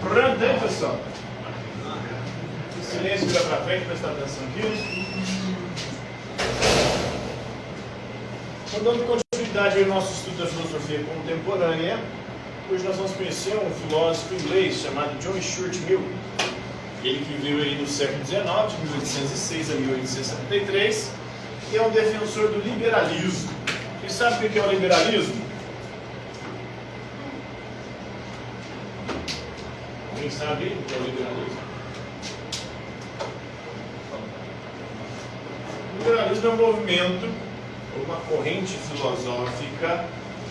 Pronto, hein, pessoal? Silêncio, vira para frente, prestar atenção aqui. Estou dando continuidade ao nosso estudo da filosofia contemporânea. Hoje nós vamos conhecer um filósofo inglês chamado John Stuart Mill. Ele que viveu aí no século XIX, de 1806 a 1873, e é um defensor do liberalismo. Vocês sabem o que é o liberalismo? Alguém sabe o que é o liberalismo? O liberalismo é um movimento, uma corrente filosófica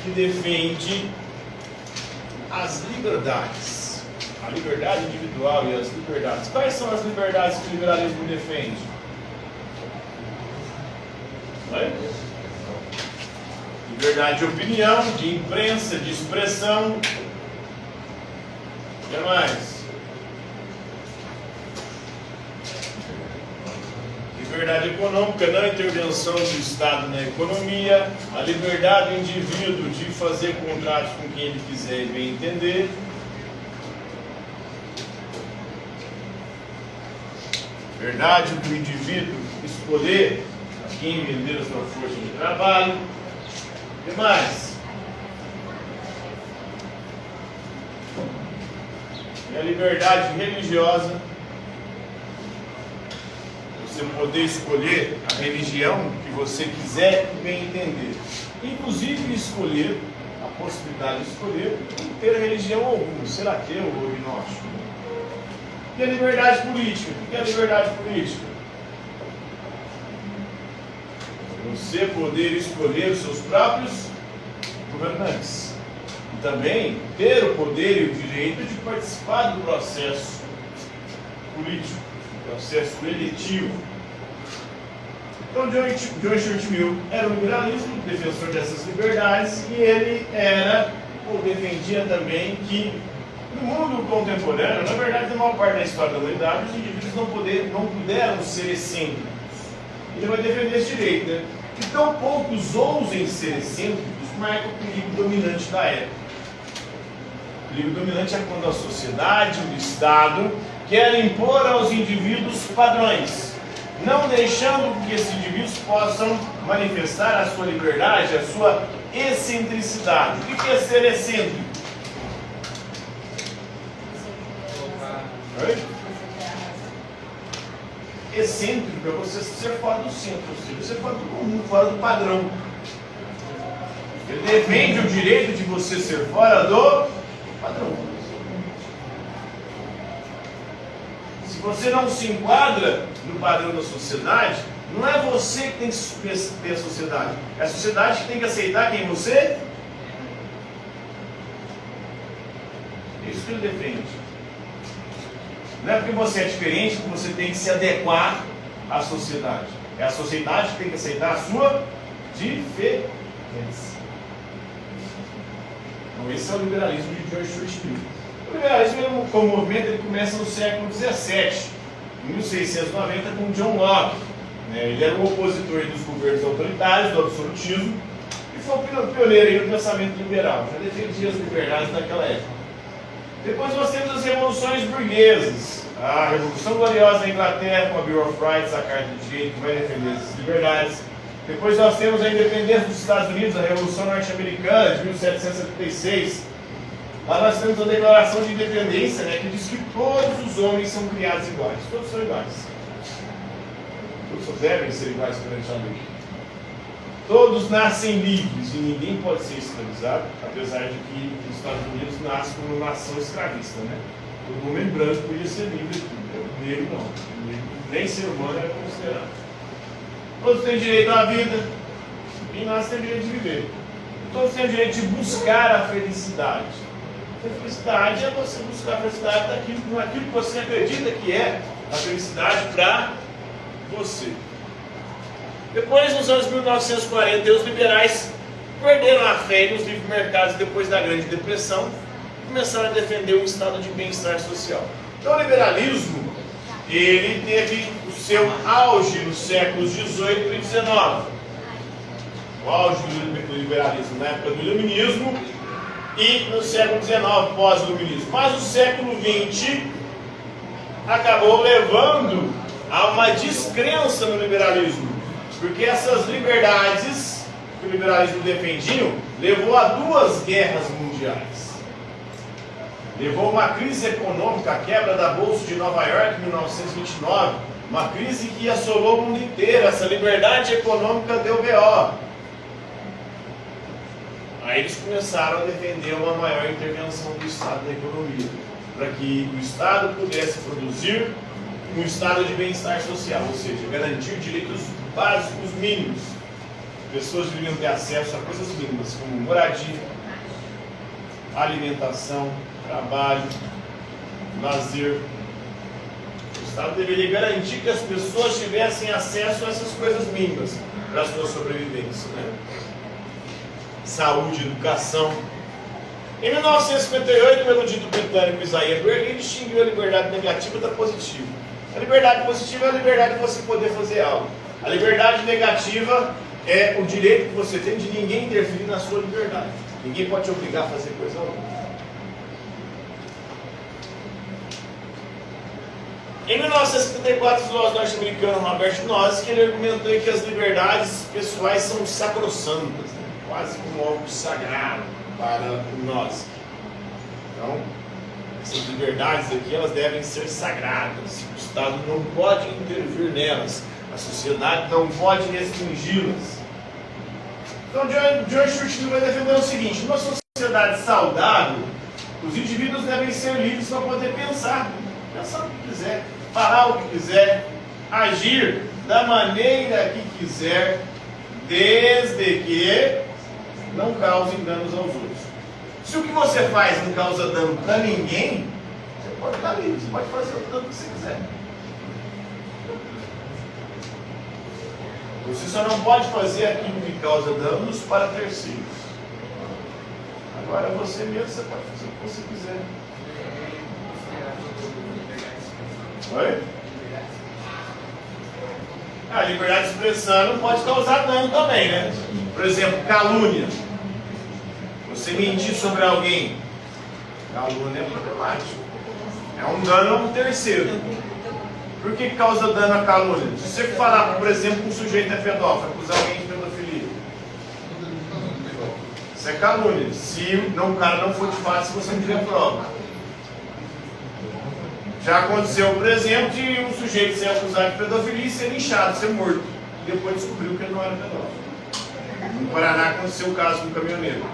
que defende as liberdades. A liberdade individual e as liberdades. Quais são as liberdades que o liberalismo defende? Liberdade de opinião, de imprensa, de expressão. O que mais? Liberdade econômica, não intervenção do Estado na economia. A liberdade do indivíduo de fazer contratos com quem ele quiser e bem entender. Liberdade do indivíduo escolher a quem vender a sua força de trabalho. O que mais? E a liberdade religiosa. Você poder escolher a religião que você quiser e bem entender. Inclusive escolher, a possibilidade de escolher, não ter religião alguma, ser ateu ou agnóstico. E a liberdade política? O que é a liberdade política? Você poder escolher os seus próprios governantes. E também ter o poder e o direito de participar do processo político, processo eletivo. Então, John Stuart Mill era um liberalismo, defensor dessas liberdades, e ele era, ou defendia também, que no mundo contemporâneo, na verdade, na maior parte da história da humanidade, os indivíduos não puderam ser excêntricos. Ele vai defender esse direito, né? Que tão poucos ousem ser excêntricos marca o perigo dominante da época. O perigo dominante é quando a sociedade, o Estado, quer impor aos indivíduos padrões, não deixando que esses indivíduos possam manifestar a sua liberdade, a sua excentricidade. O que é ser excêntrico? Excêntrico é você ser fora do centro, ou seja, ser fora do comum, fora do padrão. Ele defende o direito de você ser fora do padrão. Se você não se enquadra no padrão da sociedade, não é você que tem que submeter a sociedade, é a sociedade que tem que aceitar quem você é. É isso que ele defende. Não é porque você é diferente que você tem que se adequar à sociedade. É a sociedade que tem que aceitar a sua diferença. Então esse é o liberalismo de John Stuart Mill. O liberalismo, como movimento, ele começa no século XVII, em 1690, com John Locke. Ele era um opositor dos governos autoritários, do absolutismo, e foi o pioneiro no pensamento liberal. Já defendia as liberdades naquela época. Depois nós temos as revoluções burguesas. A Revolução Gloriosa da Inglaterra, com a Bill of Rights, a Carta do Direito, que vai defender essas liberdades. Depois nós temos a independência dos Estados Unidos, a Revolução Norte-Americana, de 1776. Lá nós temos a Declaração de Independência, que diz que todos os homens são criados iguais. Todos são iguais. Todos devem ser iguais perante a lei. Todos nascem livres e ninguém pode ser escravizado, apesar de que os Estados Unidos nascem como uma nação escravista, O homem branco podia ser livre, o negro não. O negro, nem ser humano era considerado. Todos têm direito à vida, quem nasce tem direito de viver. Todos têm direito de buscar a felicidade. A felicidade é você buscar a felicidade naquilo que você acredita que é a felicidade para você. Depois, nos anos 1940, os liberais perderam a fé nos livres mercados depois da Grande Depressão e começaram a defender um estado de bem-estar social. Então, o liberalismo, ele teve o seu auge nos séculos XVIII e XIX. O auge do liberalismo na época do Iluminismo e no século XIX, pós-iluminismo. Mas o século XX acabou levando a uma descrença no liberalismo, porque essas liberdades que o liberalismo defendia levou a 2 guerras mundiais. Levou uma crise econômica, a quebra da Bolsa de Nova York em 1929, uma crise que assolou o mundo inteiro. Essa liberdade econômica deu B.O. Aí eles começaram a defender uma maior intervenção do Estado na economia, para que o Estado pudesse produzir um estado de bem-estar social, ou seja, garantir direitos básicos mínimos. Pessoas deveriam ter acesso a coisas mínimas, como moradia, alimentação, trabalho, lazer. O Estado deveria garantir que as pessoas tivessem acesso a essas coisas mínimas para a sua sobrevivência, né? Saúde, educação. Em 1958, o erudito britânico Isaiah Berlin distinguiu a liberdade negativa da positiva. A liberdade positiva é a liberdade de você poder fazer algo. A liberdade negativa é o direito que você tem de ninguém interferir na sua liberdade. Ninguém pode te obrigar a fazer coisa alguma. Em 1974, o filósofo norte-americano Robert Nozick, ele argumentou que as liberdades pessoais são sacrossantas, né? Quase como algo sagrado para o Nozick. Então, essas liberdades aqui, elas devem ser sagradas. O Estado não pode intervir nelas. A sociedade não pode restringi-las. Então, John Stuart Mill vai defender o seguinte: numa sociedade saudável, os indivíduos devem ser livres para poder pensar o que quiser, falar o que quiser, agir da maneira que quiser, desde que não causem danos aos outros. Se o que você faz não causa dano para ninguém, você pode estar livre, você pode fazer o tanto que você quiser. Você só não pode fazer aquilo que causa danos para terceiros. Agora você mesmo, você pode fazer o que você quiser. Oi? A liberdade de expressão não pode causar dano também, né? Por exemplo, calúnia. Você mentir sobre alguém, calúnia é problemático. É um dano a um terceiro. Por que causa dano a calúnia? Se você falar, por exemplo, que um sujeito é pedófilo, acusar alguém de pedofilia, isso é calúnia. Se o cara não for de fato, se você não tiver prova. Já aconteceu, por exemplo, de um sujeito ser acusado de pedofilia e ser linchado, ser morto. E depois descobriu que ele não era pedófilo. No Paraná aconteceu o caso com um caminhoneiro.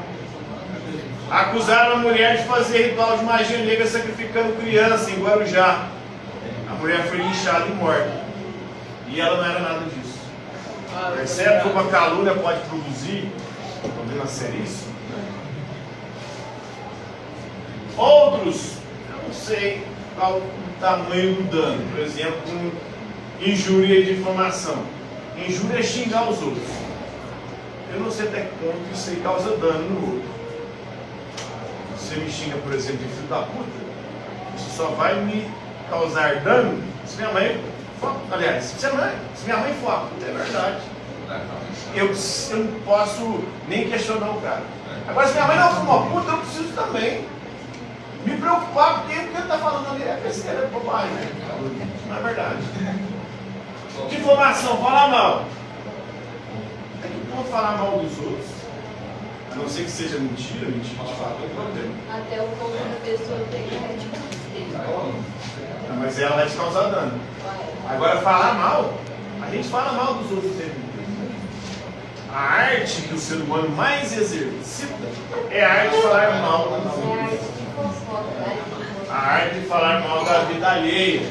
Acusaram a mulher de fazer ritual de magia negra sacrificando criança em Guarujá. A mulher foi linchada e morta. E ela não era nada disso. Percebe como a calúnia pode produzir problema seríssimo? Outros, eu não sei qual o tamanho do dano. Por exemplo, injúria e difamação. Injúria é xingar os outros. Eu não sei até que ponto isso aí causa dano no outro. Você me xinga, por exemplo, de filho da puta, isso só vai me causar dano se minha mãe for. Aliás, se minha mãe for a puta, é verdade. Eu não posso nem questionar o cara. Agora, se minha mãe não for uma puta, eu preciso também me preocupar, porque o que ele está falando ali é besteira, é bobagem, né? Não é verdade. Difamação, falar mal. Tem que ponto falar mal dos outros. A não ser que seja mentira de fato, é um problema. Até o ponto da pessoa ter que reagir. Mas ela vai te causar dano. Agora, falar mal, a gente fala mal dos outros o tempo inteiro. A arte que o ser humano mais exercita é a arte de falar mal dos outros. A arte de falar mal da vida alheia.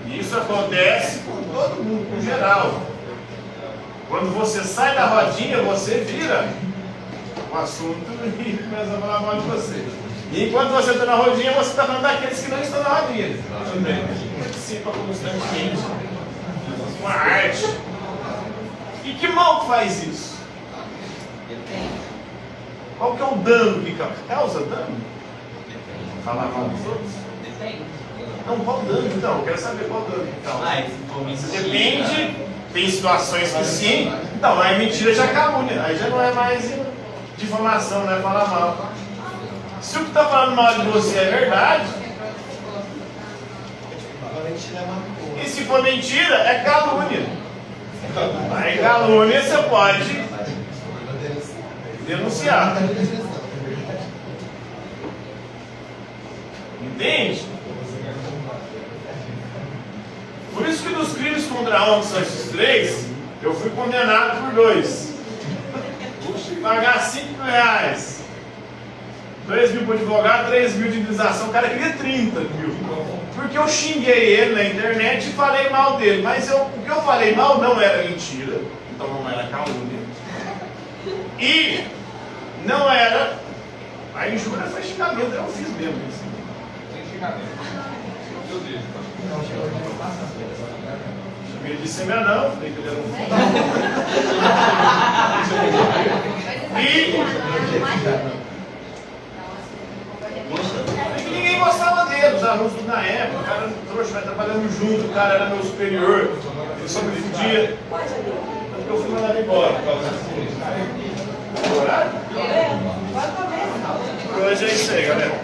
E isso acontece com todo mundo, com geral. Quando você sai da rodinha, você vira o assunto e começa a falar mal de você. E enquanto você está na rodinha, você está falando daqueles que não estão na rodinha. Também. Participa constantemente com a arte. E que mal que faz isso? Qual que é o dano que causa dano? Falar mal dos outros? Não, qual dano então? Eu quero saber qual dano que causa. Depende. Tem situações que sim. Não, aí mentira já é calúnia. Aí já não é mais difamação, não é falar mal. Se o que está falando mal de você é verdade, e se for mentira, é calúnia. Aí calúnia você pode denunciar. Entende? Por isso que dos crimes contra a honra, que são esses três, eu fui condenado por 2. Pagar R$5.000. 2.000 para o advogado, 3.000 de indenização. O cara queria 30.000. Porque eu xinguei ele na internet e falei mal dele. Mas o que eu falei mal não era mentira. Então não era calúnia. E não era. A injúria foi xingamento. Eu fiz mesmo isso. Sem xingamento. Eu deixo. Chamei de semenão. Falei que ele era um. E ninguém gostava dele, os alunos na época, o cara trouxa, vai trabalhando junto, o cara era meu superior, ele só me dividia. Porque eu fui mandado embora por causa disso. Horário? Por hoje é isso aí, galera.